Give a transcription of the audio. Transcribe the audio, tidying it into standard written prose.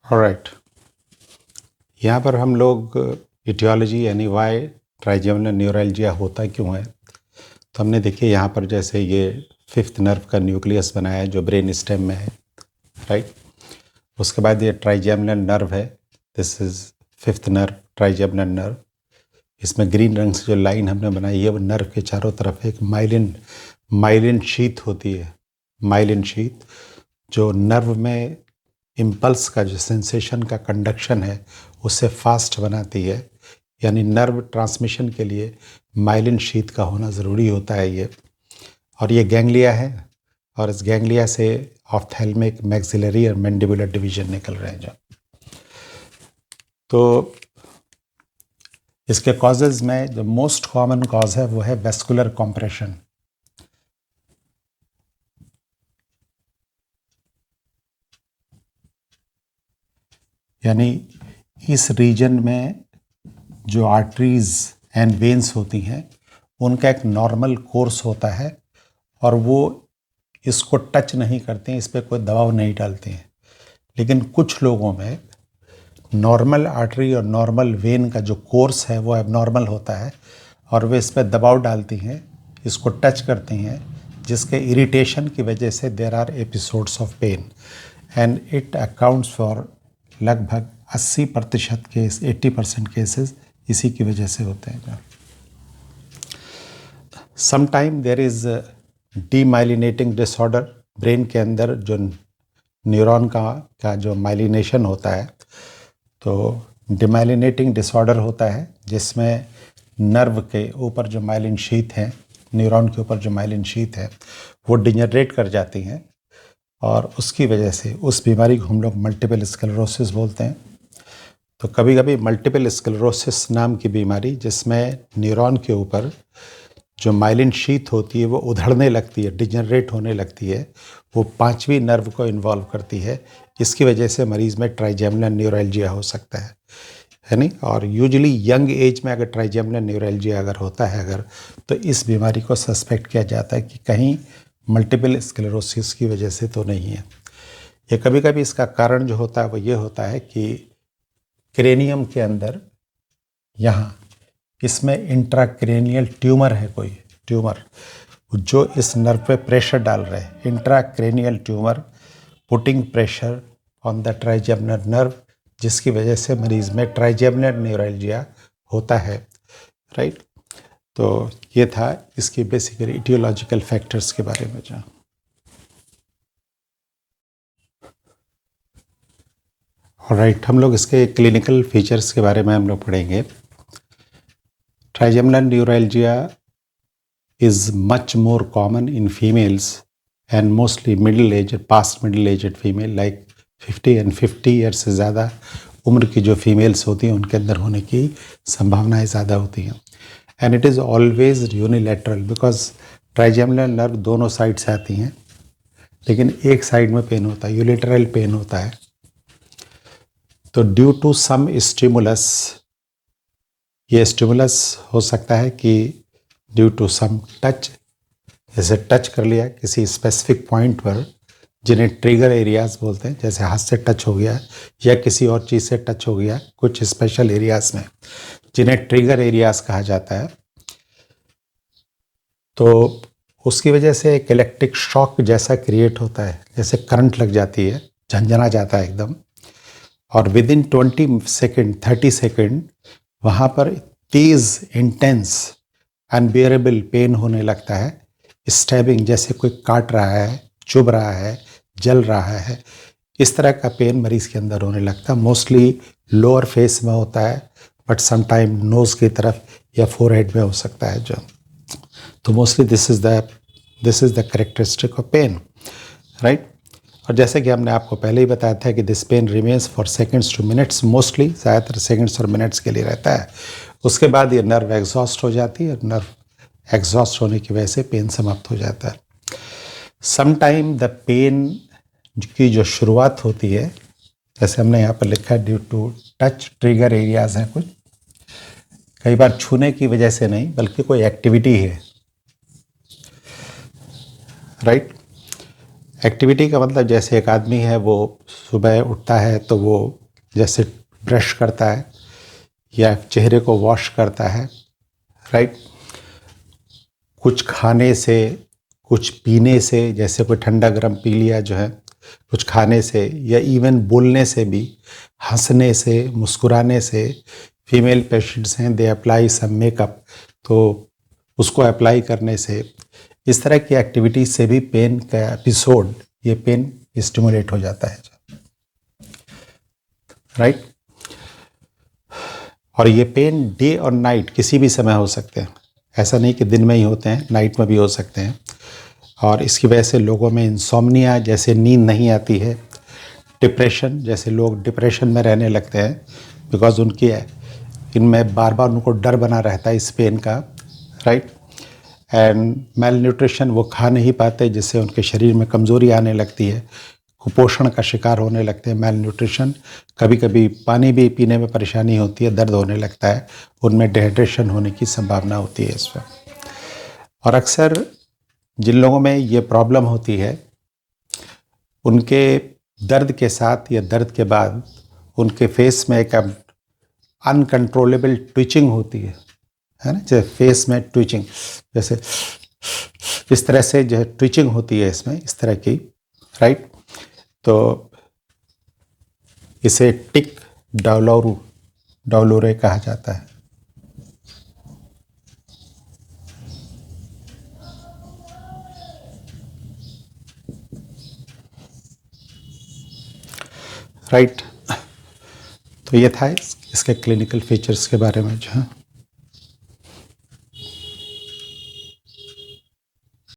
Alright, यहाँ पर हम लोग इटियोलॉजी यानी वाई ट्राइजेमिनल न्यूरैल्जिया होता क्यों है, तो हमने देखिए यहाँ पर जैसे ये फिफ्थ नर्व का न्यूक्लियस बनाया है जो ब्रेन स्टेम में है, राइट। उसके बाद ये ट्राइजेमिनल नर्व है, this is fifth nerve, trigeminal nerve. इसमें ग्रीन रंग से जो लाइन हमने बनाई है वो नर्व के चारों तरफ एक माइलिन शीथ होती है। माइलिन शीथ जो नर्व में इम्पल्स का जो सेंसेशन का कंडक्शन है उससे फास्ट बनाती है, यानी नर्व ट्रांसमिशन के लिए माइलिन शीथ का होना ज़रूरी होता है ये। और ये गैंग्लिया है और इस गैंग्लिया से ऑफ्थेल्मिक, मैक्सिलरी और मैंडिबुलर डिवीजन निकल रहे हैं जो। तो इसके कॉजेज़ में जो मोस्ट कॉमन कॉज है वो है वेस्कुलर कॉम्प्रेशन। यानी इस रीजन में जो आर्टरीज एंड वेन्स होती हैं उनका एक नॉर्मल कोर्स होता है और वो इसको टच नहीं करते हैं, इस पर कोई दबाव नहीं डालते हैं। लेकिन कुछ लोगों में नॉर्मल आर्टरी और नॉर्मल वेन का जो कोर्स है वो एबनॉर्मल होता है और वे इस पर दबाव डालती हैं, इसको टच करती हैं, जिसके इरिटेशन की वजह से there are episodes of pain and it accounts for लगभग 80% केस, 80% केसेस इसी की वजह से होते हैं। Sometime there is demyelinating disorder, brain के अंदर जो न्यूरॉन का जो माइलिनेशन होता है, तो डिमाइलिनेटिंग डिसऑर्डर होता है जिसमें नर्व के ऊपर जो माइलिन शीथ है, न्यूरॉन के ऊपर जो माइलिन शीथ है वो डिजनरेट कर जाती हैं और उसकी वजह से उस बीमारी को हम लोग मल्टीपल स्क्लेरोसिस बोलते हैं। तो कभी कभी मल्टीपल स्क्लेरोसिस नाम की बीमारी जिसमें न्यूरॉन के ऊपर जो माइलिन शीथ होती है वो उधड़ने लगती है, डिजनरेट होने लगती है, वो पांचवी नर्व को इन्वॉल्व करती है। इसकी वजह से मरीज़ में ट्राइजेमिनल न्यूरैल्जिया हो सकता है नहीं। और यूजुअली यंग एज में अगर ट्राइजेमिनल न्यूरैल्जिया अगर होता है अगर, तो इस बीमारी को सस्पेक्ट किया जाता है कि कहीं मल्टीपल स्क्लेरोसिस की वजह से तो नहीं है। ये कभी कभी इसका कारण जो होता है वो ये होता है कि क्रेनियम के अंदर यहाँ इसमें इंट्राक्रेनियल ट्यूमर है, कोई ट्यूमर जो इस नर्व पे प्रेशर डाल रहे हैं, intracranial tumour putting pressure on the trigeminal nerve, जिसकी वजह से मरीज में ट्राइजेमिनल न्यूरैल्जिया होता है, राइट। तो ये था इसकी बेसिकली इटियोलॉजिकल फैक्टर्स के बारे में। जहाँ ऑलराइट, हम लोग इसके क्लिनिकल फीचर्स के बारे में हम लोग पढ़ेंगे। Trigeminal neuralgia is much more common in females and mostly middle-aged, past middle-aged female like 50 and 50 years से ज़्यादा उम्र की जो फीमेल्स होती हैं उनके अंदर होने की संभावनाएं ज़्यादा होती हैं। And it is always unilateral because trigeminal nerve दोनों साइड से आती हैं लेकिन एक साइड में पेन होता है, यूनिलैटरल पेन होता है। तो ड्यू टू सम स्टिमुलस, ये स्टिमुलस हो सकता है कि ड्यू टू सम टच, जैसे टच कर लिया किसी स्पेसिफिक पॉइंट पर, जिन्हें ट्रिगर एरियाज बोलते हैं, जैसे हाथ से टच हो गया या किसी और चीज़ से टच हो गया कुछ स्पेशल एरियाज में, जिन्हें ट्रिगर एरियाज कहा जाता है। तो उसकी वजह से एक इलेक्ट्रिक शॉक जैसा क्रिएट होता है, जैसे करंट लग जाती है, झंझना जाता है एकदम, और विद इन 20 सेकेंड 30 सेकेंड वहाँ पर तेज़ इंटेंस अनबियरेबल पेन होने लगता है। स्टैबिंग, जैसे कोई काट रहा है, चुभ रहा है, जल रहा है, इस तरह का पेन मरीज़ के अंदर होने लगता है। मोस्टली लोअर फेस में होता है बट समटाइम नोज़ की तरफ या फोरहेड में हो सकता है जो। तो mostly this is the characteristic of pain, right. और जैसे कि हमने आपको पहले ही बताया था कि this pain remains for seconds to minutes, mostly ज़्यादातर सेकेंड्स और मिनट्स के लिए रहता है। उसके बाद ये नर्व एग्जॉस्ट हो जाती है, नर्व एग्जॉस्ट होने की वजह से पेन समाप्त हो जाता है। समटाइम द पेन की जो शुरुआत होती है, जैसे हमने यहाँ पर लिखा है due to touch, trigger areas हैं कुछ, कई बार छूने की वजह से नहीं बल्कि कोई एक्टिविटी है, राइट। एक्टिविटी का मतलब जैसे एक आदमी है वो सुबह उठता है तो वो जैसे ब्रश करता है या चेहरे को वॉश करता है, राइट। कुछ खाने से, कुछ पीने से, जैसे कोई ठंडा गर्म पी लिया जो है, कुछ खाने से, या इवन बोलने से भी, हंसने से, मुस्कुराने से। फीमेल पेशेंट्स हैं, दे अप्लाई सम मेकअप, तो उसको अप्लाई करने से, इस तरह की एक्टिविटीज से भी पेन का एपिसोड, ये पेन स्टिमुलेट हो जाता है, राइट। और ये पेन डे और नाइट किसी भी समय हो सकते हैं, ऐसा नहीं कि दिन में ही होते हैं, नाइट में भी हो सकते हैं। और इसकी वजह से लोगों में इंसोम्निया, जैसे नींद नहीं आती है, डिप्रेशन, जैसे लोग डिप्रेशन में रहने लगते हैं बिकॉज उनकी इनमें बार बार उनको डर बना रहता है इस पेन का, राइट। एंड मेल न्यूट्रिशन, वो खा नहीं पाते जिससे उनके शरीर में कमज़ोरी आने लगती है, कुपोषण का शिकार होने लगते हैं। मेल न्यूट्रिशन, कभी कभी पानी भी पीने में परेशानी होती है, दर्द होने लगता है, उनमें डिहाइड्रेशन होने की संभावना होती है इस पर। और अक्सर जिन लोगों में ये प्रॉब्लम होती है, उनके दर्द के साथ या दर्द के बाद उनके फेस में एक अनकंट्रोलेबल ट्विचिंग होती है ना, जैसे फेस में ट्विचिंग, जैसे इस तरह से जो है ट्विचिंग होती है इसमें, इस तरह की, राइट। तो इसे टिक डाउलोरे कहा जाता है। राइट। तो ये था इसके क्लिनिकल फीचर्स के बारे में जो है।